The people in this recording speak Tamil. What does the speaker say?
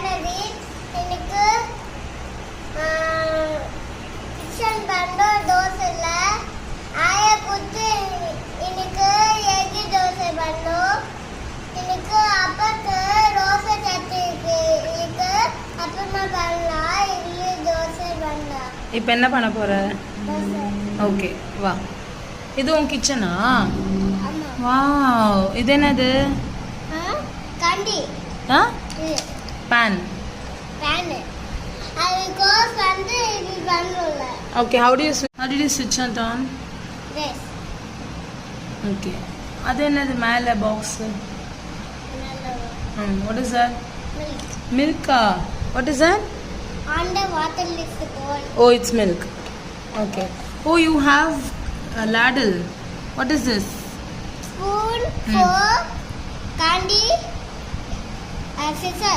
January எனக்கு கிச்சன் பண்டோ தோசை இல்ல ஆயா குத்து எனக்கு எக் தோசை பண்டோ எனக்கு அப்பாக்கு ரோசை சட்னி இருக்கு அப்புறமா பண்ணலாம் இட்லி தோசை பண்ணலாம். இப்போ என்ன பண்ண போற? தோசை. ஓகே வா. இது உன் கிச்சனா? ஆமா. வாவ், இது என்னது? கண்டி. பேன். பேன். அது கோஸ் வந்து இது பண்ணல. Okay, how did you switch it on? This. Okay. அது என்னது மேல box? What is that? Milk. Milk. What is that? On the water is the bowl. Oh, it's milk. Okay. Oh, you have a ladle. What is this? Spoon, fork, candy, scissors.